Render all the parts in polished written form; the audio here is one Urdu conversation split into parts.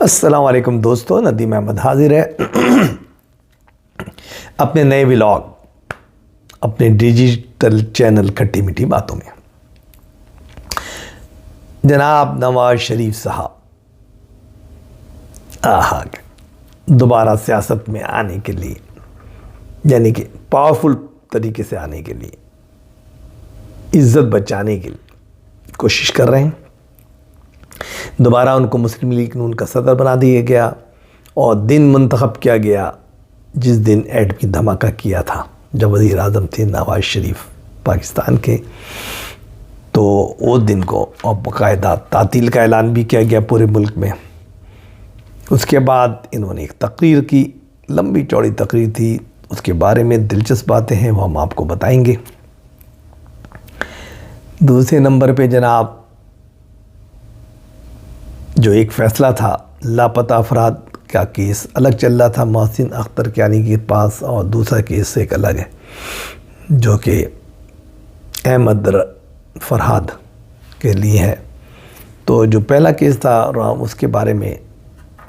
السلام علیکم دوستو، ندیم احمد حاضر ہے اپنے نئے ولاگ اپنے ڈیجیٹل چینل کھٹی میٹھی باتوں میں۔ جناب نواز شریف صاحب دوبارہ سیاست میں آنے کے لیے، یعنی کہ پاورفل طریقے سے آنے کے لیے، عزت بچانے کے لیے کوشش کر رہے ہیں۔ دوبارہ ان کو مسلم لیگ نون کا صدر بنا دیا گیا اور دن منتخب کیا گیا جس دن ایٹمی دھماکہ کیا تھا، جب وزیر اعظم تھے نواز شریف پاکستان کے، تو وہ دن کو اور باقاعدہ تعطیل کا اعلان بھی کیا گیا پورے ملک میں۔ اس کے بعد انہوں نے ایک تقریر کی، لمبی چوڑی تقریر تھی، اس کے بارے میں دلچسپ باتیں ہیں، وہ ہم آپ کو بتائیں گے۔ دوسرے نمبر پہ جناب جو ایک فیصلہ تھا، لاپتہ افراد کا کیس الگ چل رہا تھا محسن اختر کیانی کے پاس، اور دوسرا کیس ایک الگ ہے جو کہ احمد فرحاد کے لیے ہے۔ تو جو پہلا کیس تھا اس کے بارے میں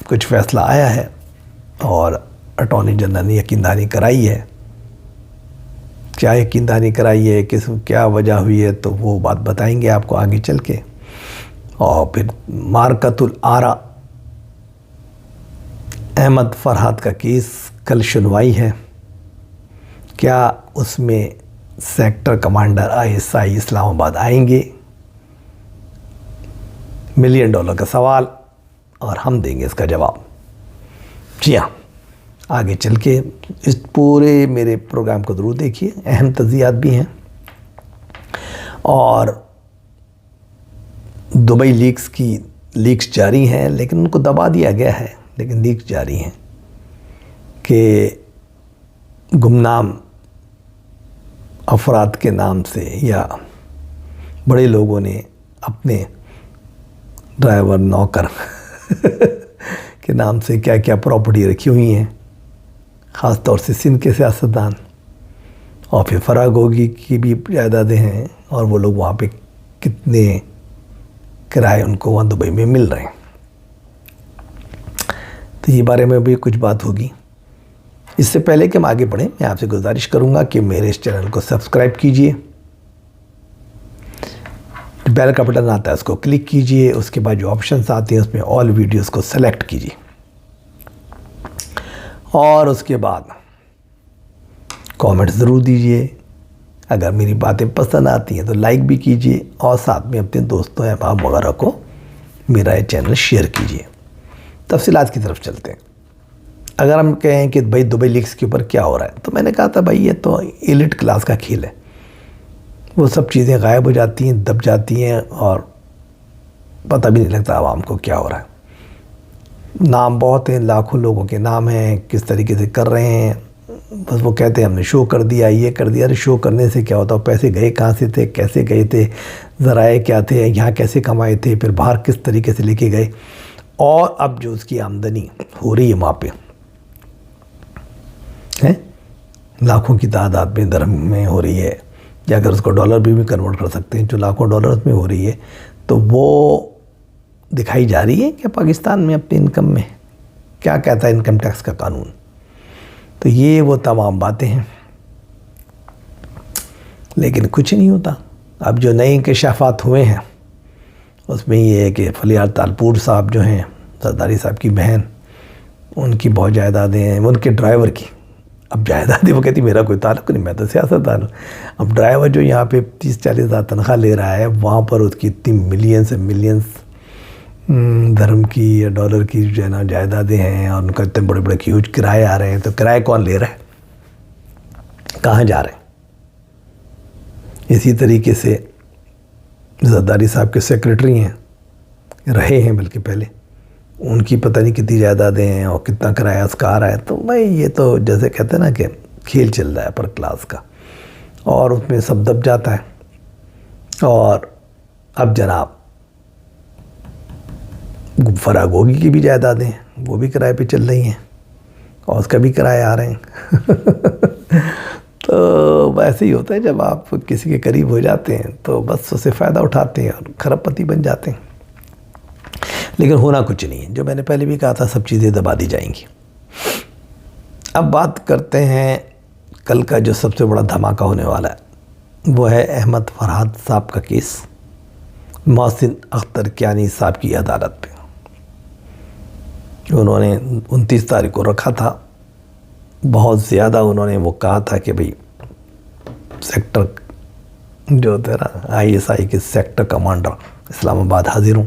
کچھ فیصلہ آیا ہے اور اٹارنی جنرل نے یقین دہانی کرائی ہے۔ کیا یقین دہانی کرائی ہے، کیا وجہ ہوئی ہے، تو وہ بات بتائیں گے آپ کو آگے چل کے۔ اور پھر مارکت الآرا احمد فرحاد کا کیس کل سنوائی ہے، کیا اس میں سیکٹر کمانڈر ISI اسلام آباد آئیں گے؟ $1 ملین کا سوال، اور ہم دیں گے اس کا جواب۔ جی ہاں، آگے چل کے اس پورے میرے پروگرام کو ضرور دیکھیے، اہم تجزیات بھی ہیں۔ اور دبئی لیکس جاری ہیں، لیکن ان کو دبا دیا گیا ہے، لیکن لیکس جاری ہیں کہ گمنام افراد کے نام سے یا بڑے لوگوں نے اپنے ڈرائیور نوکر کے نام سے کیا کیا پراپرٹی رکھی ہوئی ہیں، خاص طور سے سندھ کے سیاستدان، اور پھر فراغوگی کی بھی جائیدادیں ہیں، اور وہ لوگ وہاں پہ کتنے کرائے ان کو وہاں دبئی میں مل رہے ہیں۔ تو یہ بارے میں بھی کچھ بات ہوگی۔ اس سے پہلے کہ ہم آگے بڑھیں، میں آپ سے گزارش کروں گا کہ میرے اس چینل کو سبسکرائب کیجئے، بیل کا بٹن آتا ہے اس کو کلک کیجئے، اس کے بعد جو آپشنز آتے ہیں اس میں آل ویڈیوز کو سلیکٹ کیجئے، اور اس کے بعد کامنٹ ضرور دیجئے۔ اگر میری باتیں پسند آتی ہیں تو لائک بھی کیجئے، اور ساتھ میں اپنے دوستوں احباب وغیرہ کو میرا یہ چینل شیئر کیجئے۔ تفصیلات کی طرف چلتے ہیں۔ اگر ہم کہیں کہ بھائی دبئی لیکس کے اوپر کیا ہو رہا ہے، تو میں نے کہا تھا بھائی یہ تو ایلیٹ کلاس کا کھیل ہے، وہ سب چیزیں غائب ہو جاتی ہیں، دب جاتی ہیں، اور پتہ بھی نہیں لگتا عوام کو کیا ہو رہا ہے۔ نام بہت ہیں، لاکھوں لوگوں کے نام ہیں، کس طریقے سے کر رہے ہیں، بس وہ کہتے ہیں ہم نے شو کر دیا، یہ کر دیا۔ ارے شو کرنے سے کیا ہوتا ہے؟ پیسے گئے کہاں سے تھے، کیسے گئے تھے، ذرائع کیا تھے، یہاں کیسے کمائے تھے، پھر باہر کس طریقے سے لے کے گئے، اور اب جو اس کی آمدنی ہو رہی ہے وہاں پہ لاکھوں کی تعداد میں درہم میں ہو رہی ہے، یا اگر اس کو ڈالر بھی کنورٹ کر سکتے ہیں، جو لاکھوں ڈالرز میں ہو رہی ہے، تو وہ دکھائی جا رہی ہے کہ پاکستان میں اپنی انکم میں کیا کہتا ہے انکم ٹیکس کا قانون۔ تو یہ وہ تمام باتیں ہیں، لیکن کچھ نہیں ہوتا۔ اب جو نئے انکشافات ہوئے ہیں اس میں یہ ہے کہ فلیار تالپور صاحب جو ہیں، زرداری صاحب کی بہن، ان کی بہت جائیدادیں ہیں، ان کے ڈرائیور کی اب جائیدادیں، وہ کہتی میرا کوئی تعلق نہیں، میں تو سیاستدان ہوں۔ اب ڈرائیور جو یہاں پہ 30-40 ہزار تنخواہ لے رہا ہے، وہاں پر اس کی اتنی ملینز درہم کی یا ڈالر کی جو ہے نا جائیدادیں ہیں، اور ان کا اتنے بڑے بڑے ہیوج کرائے آ رہے ہیں۔ تو کرائے کون لے رہا ہے، کہاں جا رہے ہیں؟ اسی طریقے سے زرداری صاحب کے سیکریٹری ہیں، رہے ہیں بلکہ پہلے، ان کی پتہ نہیں کتنی جائیدادیں ہیں اور کتنا کرایہ اس کا آ رہا ہے۔ تو بھائی یہ تو جیسے کہتے ہیں نا کہ کھیل چل رہا ہے پر کلاس کا، اور اس میں سب دب جاتا ہے۔ اور اب جناب فراغوگی کی بھی جائیدادیں ہیں، وہ بھی کرائے پہ چل رہی ہیں، اور اس کا بھی کرایہ آ رہے ہیں۔ تو ویسے ہی ہوتا ہے، جب آپ کسی کے قریب ہو جاتے ہیں تو بس اسے فائدہ اٹھاتے ہیں اور کھرب پتی بن جاتے ہیں۔ لیکن ہونا کچھ نہیں ہے. جو میں نے پہلے بھی کہا تھا سب چیزیں دبا دی جائیں گی. اب بات کرتے ہیں کل کا جو سب سے بڑا دھماکہ ہونے والا ہے، وہ ہے احمد فرحات صاحب کا کیس محسن اختر کیانی صاحب کی عدالت پہ. انہوں نے 29 تاریخ کو رکھا تھا. بہت زیادہ انہوں نے وہ کہا تھا کہ بھئی سیکٹر جو تیرا ISI کے سیکٹر کمانڈر اسلام آباد حاضر ہوں.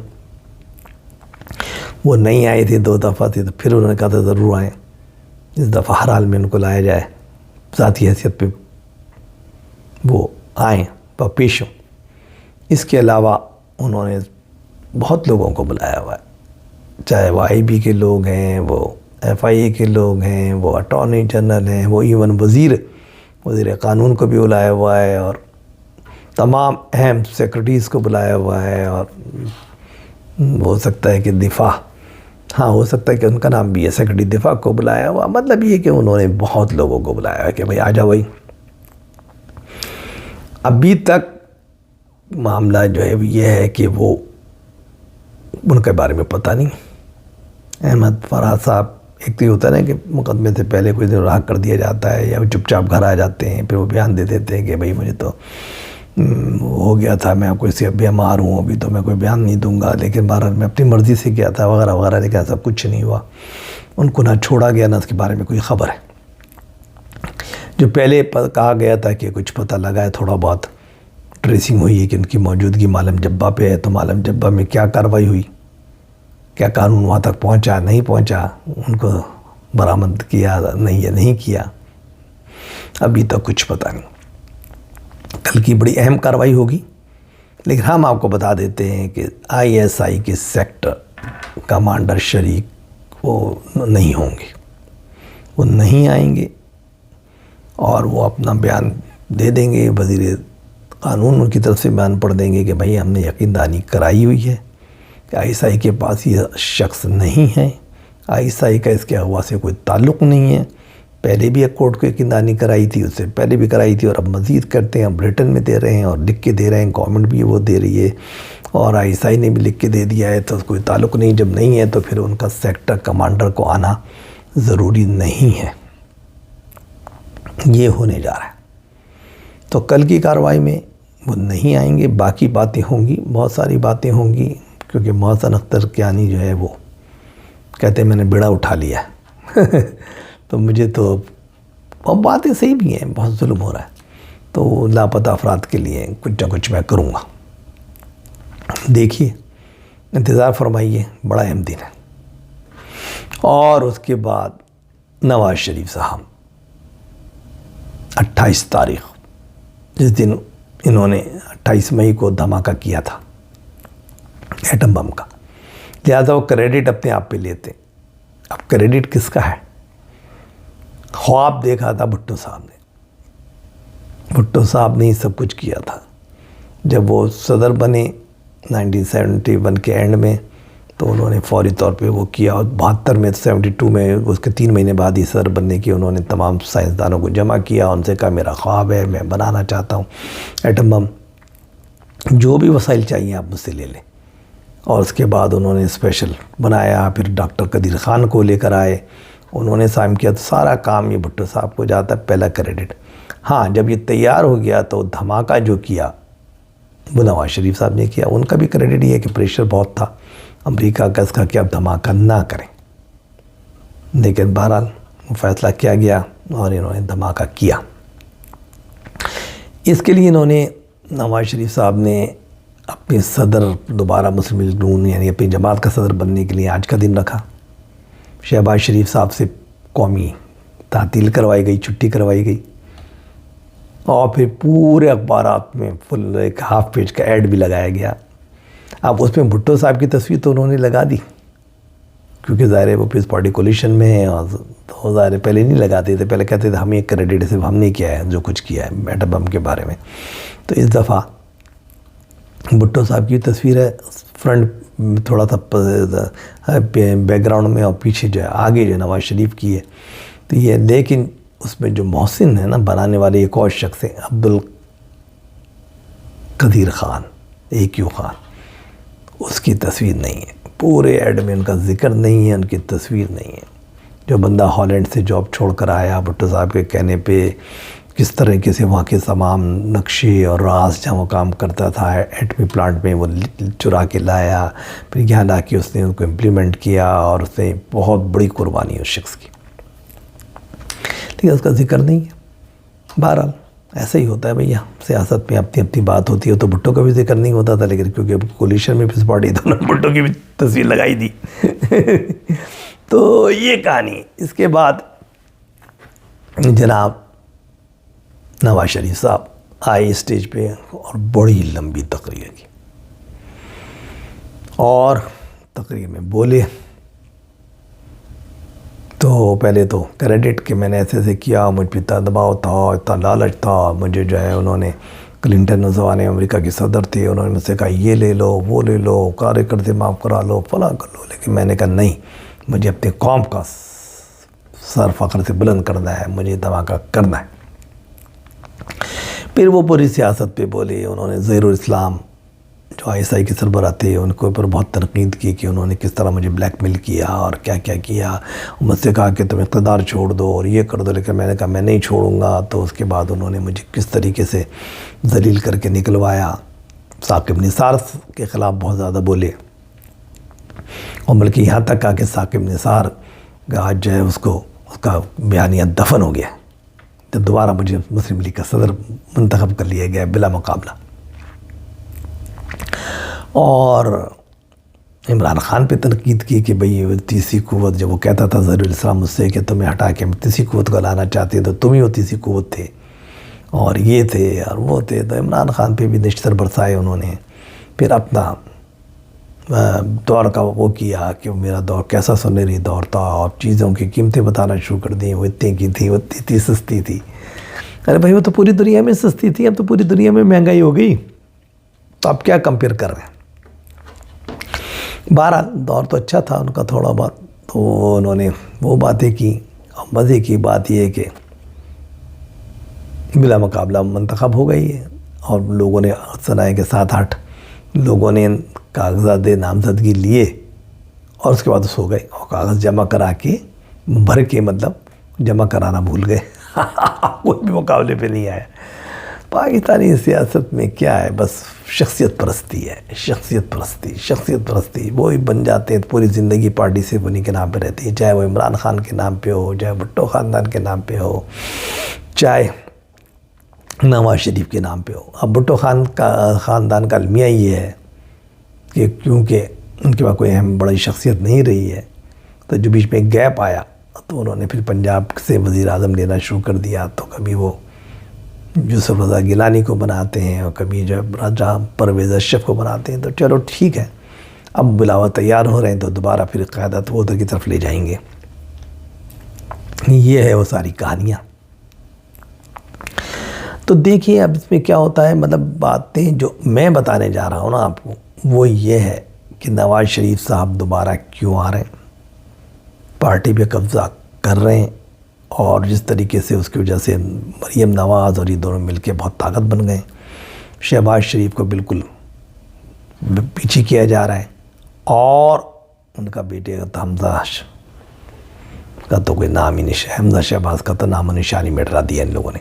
وہ نہیں آئے تھے 2 دفعہ تھی، تو پھر انہوں نے کہا تھا ضرور آئیں، اس دفعہ ہر حال میں ان کو لایا جائے، ذاتی حیثیت پہ وہ آئیں پیش ہوں. اس کے علاوہ انہوں نے بہت لوگوں کو بلایا ہوا ہے، چاہے وہ IB کے لوگ ہیں، وہ FIA کے لوگ ہیں، وہ اٹارنی جنرل ہیں، وہ ایون وزیر قانون کو بھی بلایا ہوا ہے، اور تمام اہم سیکرٹریز کو بلایا ہوا ہے. اور ہو سکتا ہے کہ دفاع، ہاں ہو سکتا ہے کہ ان کا نام بھی ہے، سیکرٹری دفاع کو بلایا ہوا. مطلب یہ کہ انہوں نے بہت لوگوں کو بلایا ہے کہ بھئی آ جاؤ. بھائی ابھی تک معاملہ جو ہے یہ ہے کہ وہ ان کے بارے میں پتہ نہیں. احمد فرحات صاحب، ایک تو یہ ہوتا ہے نا کہ مقدمے سے پہلے کوئی دن رہا کر دیا جاتا ہے، یا وہ چپ چاپ گھر آ جاتے ہیں، پھر وہ بیان دے دیتے ہیں کہ بھئی مجھے تو ہو گیا تھا، میں کوئی سے بیمار ہوں، ابھی تو میں کوئی بیان نہیں دوں گا، لیکن بہرحال میں اپنی مرضی سے کیا تھا وغیرہ وغیرہ. لیکن ایسا کچھ نہیں ہوا. ان کو نہ چھوڑا گیا، نہ اس کے بارے میں کوئی خبر ہے. جو پہلے کہا گیا تھا کہ کچھ پتہ لگا ہے، تھوڑا بہت ٹریسنگ ہوئی ہے کہ ان کی موجودگی معلم جبہ پہ ہے، تو معلم جبہ میں کیا کارروائی ہوئی، کیا قانون وہاں تک پہنچا نہیں پہنچا، ان کو برآمد کیا نہیں یا نہیں کیا، ابھی تک کچھ پتہ نہیں. کل کی بڑی اہم کارروائی ہوگی. لیکن ہم آپ کو بتا دیتے ہیں کہ ISI کے سیکٹر کمانڈر شریک وہ نہیں ہوں گے، وہ نہیں آئیں گے، اور وہ اپنا بیان دے دیں گے. وزیر قانون ان کی طرف سے بیان پڑھ دیں گے کہ بھئی ہم نے یقین دہانی کرائی ہوئی ہے کہ ISI کے پاس یہ شخص نہیں ہے، ISI کا اس کے اغوا سے کوئی تعلق نہیں ہے. پہلے بھی ایک کورٹ کو یقین دہانی کرائی تھی، اس سے پہلے بھی کرائی تھی، اور اب مزید کرتے ہیں. اب ریٹن میں دے رہے ہیں اور لکھ کے دے رہے ہیں، گورنمنٹ بھی وہ دے رہی ہے، اور ISI نے بھی لکھ کے دے دیا ہے. تو کوئی تعلق نہیں. جب نہیں ہے تو پھر ان کا سیکٹر کمانڈر کو آنا ضروری نہیں ہے. یہ ہونے جا رہا ہے. تو کل کی کارروائی میں وہ نہیں آئیں گے. باقی باتیں ہوں گی، بہت ساری باتیں ہوں گی، کیونکہ محسن اختر کیانی جو ہے وہ کہتے ہیں میں نے بیڑا اٹھا لیا. تو مجھے تو اور باتیں صحیح بھی ہیں، بہت ظلم ہو رہا ہے، تو لاپتہ افراد کے لیے کچھ نہ کچھ میں کروں گا. دیکھیے، انتظار فرمائیے، بڑا اہم دن ہے. اور اس کے بعد نواز شریف صاحب 28 تاریخ، جس دن انہوں نے 28 مئی کو دھماکہ کیا تھا ایٹم بم کا، لہٰذا وہ کریڈٹ اپنے آپ پہ لیتے. اب کریڈٹ کس کا ہے؟ خواب دیکھا تھا بھٹو صاحب نے. بھٹو صاحب نے ہی سب کچھ کیا تھا. جب وہ صدر بنے 1971 کے اینڈ میں، تو انہوں نے فوری طور پہ وہ کیا، اور 72 میں 72 میں اس کے 3 مہینے بعد ہی صدر بننے کی انہوں نے تمام سائنسدانوں کو جمع کیا. ان سے کہا میرا خواب ہے، میں بنانا چاہتا ہوں ایٹم بم، جو بھی وسائل چاہیے آپ مجھ سے لے لیں. اور اس کے بعد انہوں نے اسپیشل بنایا. پھر ڈاکٹر قدیر خان کو لے کر آئے، انہوں نے سائن کیا. تو سارا کام یہ بھٹو صاحب کو جاتا ہے، پہلا کریڈٹ. ہاں جب یہ تیار ہو گیا تو دھماکہ جو کیا وہ نواز شریف صاحب نے کیا. ان کا بھی کریڈٹ یہ ہے کہ پریشر بہت تھا امریکہ کا اس کا کہ اب دھماکہ نہ کریں. لیکن بہرحال وہ فیصلہ کیا گیا اور انہوں نے دھماکہ کیا. اس کے لیے انہوں نے نواز شریف صاحب نے اپنے صدر دوبارہ مسلم لیگ نون یعنی اپنی جماعت کا صدر بننے کے لیے آج کا دن رکھا. شہباز شریف صاحب سے قومی تعطیل کروائی گئی، چھٹی کروائی گئی، اور پھر پورے اخبارات میں فل ایک ہاف پیج کا ایڈ بھی لگایا گیا. اب اس میں بھٹو صاحب کی تصویر تو انہوں نے لگا دی، کیونکہ ظاہر ہے وہ پیس پارٹی کولیشن میں ہے، اور تو ظاہر ہے پہلے نہیں لگاتے تھے. پہلے کہتے تھے ہم یہ کریڈٹ صرف ہم نے کیا ہے جو کچھ کیا ہے ایٹم بم کے بارے میں. تو اس دفعہ بھٹو صاحب کی تصویر ہے فرنٹ تھوڑا سا بیک گراؤنڈ میں، اور پیچھے جو ہے آگے جو نواز شریف کی ہے. تو یہ لیکن اس میں جو محسن ہے نا بنانے والے ایک اور شخص ہے عبد القدیر خان، AQ خان، اس کی تصویر نہیں ہے. پورے ایڈ میں ان کا ذکر نہیں ہے، ان کی تصویر نہیں ہے۔ جو بندہ ہالینڈ سے جاب چھوڑ کر آیا بھٹو صاحب کے کہنے پہ، کس طریقے سے وہاں کے تمام نقشے اور راز جہاں وہ کام کرتا تھا ایٹمی پلانٹ میں وہ چرا کے لایا، پھر یہاں لا کے اس نے ان کو امپلیمنٹ کیا، اور اس نے بہت بڑی قربانی اس شخص کی، لیکن اس کا ذکر نہیں ہے۔ بہرحال ایسا ہی ہوتا ہے بھیا، سیاست میں اپنی اپنی بات ہوتی ہے۔ تو بھٹو کا بھی ذکر نہیں ہوتا تھا، لیکن کیونکہ اب کولیشن میں پس پارٹی تو انہوں نے بھٹو کی بھی تصویر لگائی دی۔ تو یہ کہانی۔ اس کے بعد جناب نواز شریف صاحب آئے اسٹیج پہ اور بڑی لمبی تقریر کی، اور تقریر میں بولے تو پہلے تو کریڈٹ کہ میں نے ایسے کیا، مجھ پہ اتنا دباؤ تھا، اتنا لالچ تھا، مجھے جو ہے انہوں نے کلنٹن زمانے میں امریکہ کے صدر تھے، انہوں نے مجھ سے کہا یہ لے لو وہ لے لو، کارے کرتے معاف کرا لو، فلاں کر لو، لیکن میں نے کہا نہیں، مجھے اپنے قوم کا سر فخر سے بلند کرنا ہے، مجھے دھماکہ کرنا ہے۔ پھر وہ پوری سیاست پہ بولے۔ انہوں نے ظہیر الاسلام جو آئی ایس آئی کے سربراہ تھے ان کے اوپر بہت تنقید کی کہ انہوں نے کس طرح مجھے بلیک میل کیا اور کیا کیا کیا، مجھ سے کہا کہ تم اقتدار چھوڑ دو اور یہ کر دو، لیکن میں نے کہا میں نہیں چھوڑوں گا۔ تو اس کے بعد انہوں نے مجھے کس طریقے سے ذلیل کر کے نکلوایا۔ ثاقب نثار کے خلاف بہت زیادہ بولے، اور بلکہ یہاں تک کہا کہ ثاقب نثار کا آج جو ہے اس کا بیانیہ دفن ہو گیا جب دوبارہ مجھے مسلم لیگ کا صدر منتخب کر لیا گیا بلا مقابلہ۔ اور عمران خان پہ تنقید کی کہ بھئی تیسری قوت، جب وہ کہتا تھا ظہیر الاسلام مجھ سے کہ تمہیں ہٹا کے تیسری قوت کو لانا چاہتے تو تم ہی وہ تیسری قوت تھے، اور یہ تھے اور وہ تھے۔ تو عمران خان پہ بھی نشتر برسائے انہوں نے۔ پھر اپنا دور کا وہ کیا کہ میرا دور کیسا سنہری دور تھا، اور چیزوں کی قیمتیں بتانا شروع کر دیں، وہ اتنے کی تھی، وہ اتنی سستی تھی۔ ارے بھائی وہ تو پوری دنیا میں سستی تھی، اب تو پوری دنیا میں مہنگائی ہو گئی، تو اب کیا کمپیئر کر رہے ہیں۔ بہرحال دور تو اچھا تھا ان کا تھوڑا بہت، تو انہوں نے وہ باتیں کی۔ اور مزے کی بات یہ ہے کہ بلا مقابلہ منتخب ہو گئی ہے، اور لوگوں نے سنائے کہ 7-8 لوگوں نے کاغذات نامزدگی لیے، اور اس کے بعد اس ہو گئے، اور کاغذ جمع کرا کے بھر کے مطلب جمع کرانا بھول گئے۔ کوئی بھی مقابلے پہ نہیں آیا۔ پاکستانی سیاست میں کیا ہے، بس شخصیت پرستی ہے، شخصیت پرستی۔ وہی بن جاتے ہیں، پوری زندگی پارٹی سے انہیں کے نام پہ رہتی ہے، چاہے وہ عمران خان کے نام پہ ہو، چاہے بھٹو خاندان کے نام پہ ہو، چاہے نواز شریف کے نام پہ ہو۔ اب بھٹو خاندان کا المیہ یہ ہے کہ کیونکہ ان کے پاس کوئی اہم بڑی شخصیت نہیں رہی ہے، تو جو بیچ میں گیپ آیا تو انہوں نے پھر پنجاب سے وزیر اعظم لینا شروع کر دیا۔ تو کبھی وہ یوسف رضا گیلانی کو بناتے ہیں، اور کبھی جو راجہ پرویز اشرف کو بناتے ہیں۔ تو چلو ٹھیک ہے، اب بلاوا تیار ہو رہے ہیں تو دوبارہ پھر قیادت وہ ادھر کی طرف لے جائیں گے۔ یہ ہے وہ ساری کہانیاں۔ تو دیکھیے اب اس میں کیا ہوتا ہے، مطلب باتیں جو میں بتانے جا رہا ہوں نا آپ کو، وہ یہ ہے کہ نواز شریف صاحب دوبارہ کیوں آ رہے ہیں، پارٹی پہ قبضہ کر رہے ہیں، اور جس طریقے سے اس کی وجہ سے مریم نواز اور یہ دونوں مل کے بہت طاقت بن گئے۔ شہباز شریف کو بالکل پیچھے کیا جا رہا ہے، اور ان کا بیٹے کا حمزہ کا تو کوئی نام ہی نہیں، حمزہ شہباز کا تو نام و نشان ہی مٹا دیا ان لوگوں نے۔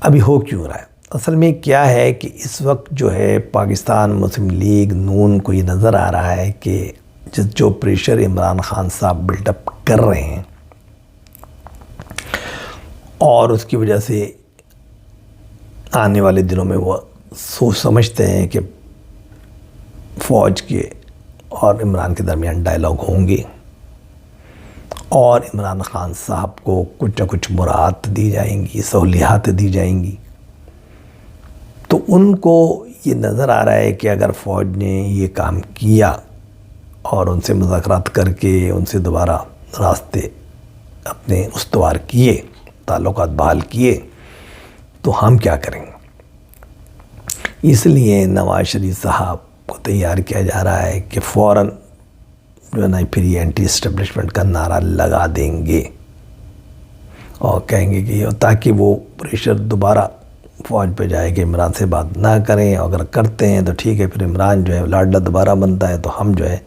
ابھی ہو کیوں رہا ہے؟ اصل میں کیا ہے کہ اس وقت جو ہے پاکستان مسلم لیگ نون کو یہ نظر آ رہا ہے کہ جو پریشر عمران خان صاحب بلٹ اپ کر رہے ہیں، اور اس کی وجہ سے آنے والے دنوں میں وہ سمجھتے ہیں کہ فوج کے اور عمران کے درمیان ڈائلاگ ہوں گے، اور عمران خان صاحب کو کچھ نہ کچھ مراعات دی جائیں گی، سہولیات دی جائیں گی۔ تو ان کو یہ نظر آ رہا ہے کہ اگر فوج نے یہ کام کیا اور ان سے مذاکرات کر کے ان سے دوبارہ راستے اپنے استوار کیے، تعلقات بحال کیے، تو ہم کیا کریں گے۔ اس لیے نواز شریف صاحب کو تیار کیا جا رہا ہے کہ فوراً جو ہے نا پھر یہ اینٹی اسٹیبلشمنٹ کا نعرہ لگا دیں گے، اور کہیں گے کہ تاکہ وہ پریشر دوبارہ فوج پہ جائے کہ عمران سے بات نہ کریں، اگر کرتے ہیں تو ٹھیک ہے، پھر عمران جو ہے لاڈلا دوبارہ بنتا ہے تو ہم جو ہے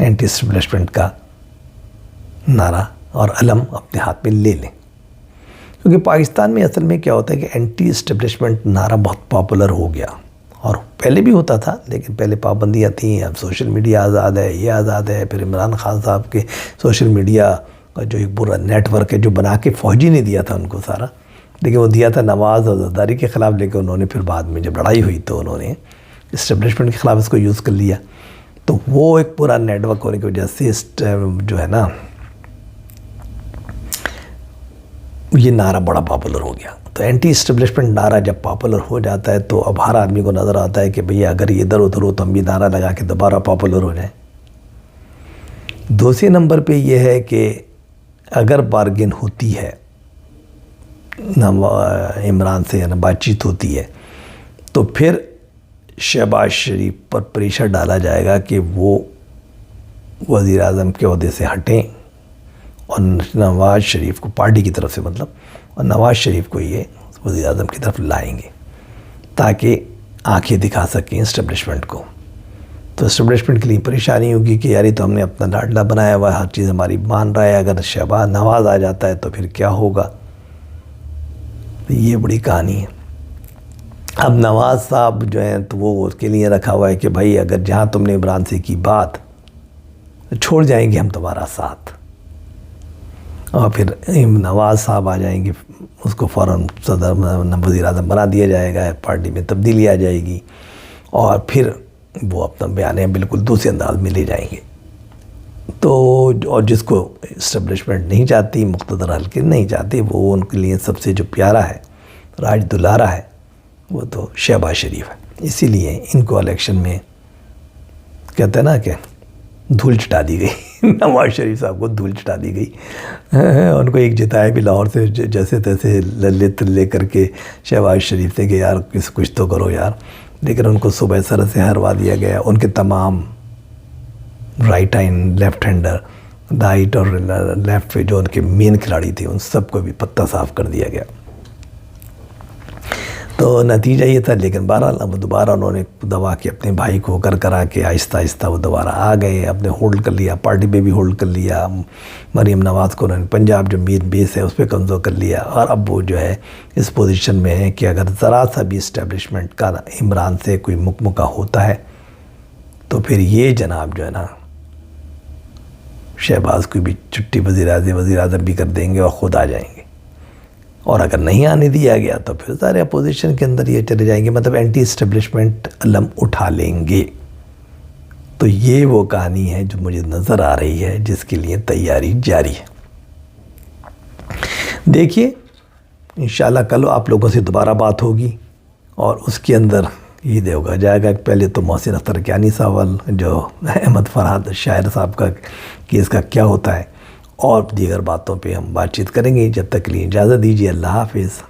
اینٹی اسٹیبلشمنٹ کا نعرہ اور علم اپنے ہاتھ میں لے لیں. کیونکہ پاکستان میں اصل میں کیا ہوتا ہے کہ اینٹی اسٹیبلشمنٹ نعرہ بہت پاپولر ہو گیا، اور پہلے بھی ہوتا تھا لیکن پہلے پابندیاں تھیں. اب سوشل میڈیا آزاد ہے، یہ آزاد ہے. پھر عمران خان صاحب کے سوشل میڈیا کا جو ایک پورا نیٹ ورک ہے جو بنا کے فوجی نے دیا تھا ان کو سارا، لیکن وہ دیا تھا نواز اور زرداری کے خلاف، لیکن انہوں نے پھر بعد میں جب لڑائی ہوئی تو انہوں نے اسٹیبلشمنٹ کے خلاف اس کو یوز کر لیا. تو وہ ایک پورا نیٹ ورک ہونے کی وجہ سے جو ہے نا یہ نعرہ بڑا پاپولر ہو گیا. تو اینٹی اسٹیبلشمنٹ نعرہ جب پاپولر ہو جاتا ہے تو اب ہر آدمی کو نظر آتا ہے کہ بھئی اگر یہ ادھر ادھر ہو تو ہم بھی نعرہ لگا کے دوبارہ پاپولر ہو جائیں. دوسرے نمبر پہ یہ ہے کہ اگر بارگن ہوتی ہے عمران سے، یعنی بات چیت ہوتی ہے، تو پھر شہباز شریف پر پریشر ڈالا جائے گا کہ وہ وزیر اعظم کے عہدے سے ہٹیں اور نواز شریف کو پارٹی کی طرف سے اور نواز شریف کو یہ وزیر اعظم کی طرف لائیں گے تاکہ آنکھیں دکھا سکیں اسٹیبلشمنٹ کو. تو اسٹیبلشمنٹ کے لیے پریشانی ہوگی کہ یاری تو ہم نے اپنا لاڈلا بنایا ہوا ہے، ہر چیز ہماری مان رہا ہے، اگر شہباز نواز آ جاتا ہے تو پھر کیا ہوگا. یہ بڑی کہانی ہے. اب نواز صاحب جو ہیں تو وہ اس کے لیے رکھا ہوا ہے کہ بھائی اگر جہاں تم نے عمران سے کی بات چھوڑ جائیں گے ہم تمہارا ساتھ، اور پھر نواز صاحب آ جائیں گے، اس کو فوراً صدر وزیر اعظم بنا دیا جائے گا، پارٹی میں تبدیلی آ جائے گی، اور پھر وہ اپنا بیانیہ بالکل دوسرے انداز میں لے جائیں گے. تو اور جس کو اسٹیبلشمنٹ نہیں چاہتی، مقتدر حلقے نہیں چاہتے، وہ ان کے لیے سب سے جو پیارا ہے، راج دلارا ہے، وہ تو شہباز شریف ہے. اسی لیے ان کو الیکشن میں کہتے ہیں نا کہ دھول چٹا دی گئی. نواز شریف صاحب کو دھول چٹا دی گئی. ان کو ایک جتایا بھی لاہور سے جیسے تیسے لے کر کے شہباز شریف سے کہ یار کچھ تو کرو یار، لیکن ان کو صبح سر سے ہروا دیا گیا. ان کے تمام right hand, left handler, right اور لیفٹ پہ جو ان کے مین کھلاڑی تھے ان سب کو بھی پتہ صاف کر دیا گیا. تو نتیجہ یہ تھا. لیکن بہرحال اب دوبارہ انہوں نے دبا کے اپنے بھائی کو کرا کے آہستہ آہستہ وہ دوبارہ آ گئے، اپنے ہولڈ کر لیا، پارٹی پہ بھی ہولڈ کر لیا. مریم نواز کو انہوں نے پنجاب جو مین بیس ہے اس پہ کمزور کر لیا، اور اب وہ جو ہے اس پوزیشن میں ہے کہ اگر ذرا سا بھی اسٹیبلشمنٹ کا عمران سے کوئی مکمکہ ہوتا ہے تو پھر یہ جناب جو ہے نا شہباز کو بھی چھٹی وزیر اعظم بھی کر دیں گے اور خود آ جائیں گے. اور اگر نہیں آنے دیا گیا تو پھر سارے اپوزیشن کے اندر یہ چلے جائیں گے، مطلب اینٹی اسٹیبلشمنٹ علم اٹھا لیں گے. تو یہ وہ کہانی ہے جو مجھے نظر آ رہی ہے، جس کے لیے تیاری جاری ہے. دیکھیے انشاءاللہ کل آپ لوگوں سے دوبارہ بات ہوگی، اور اس کے اندر یہ دیکھا جائے گا کہ پہلے تو محسن اختر کیانی صاحب جو احمد فرحات شاعر صاحب کا کیس کا کیا ہوتا ہے، اور دیگر باتوں پہ ہم بات چیت کریں گے. جب تک کے لیے اجازت دیجیے. اللہ حافظ.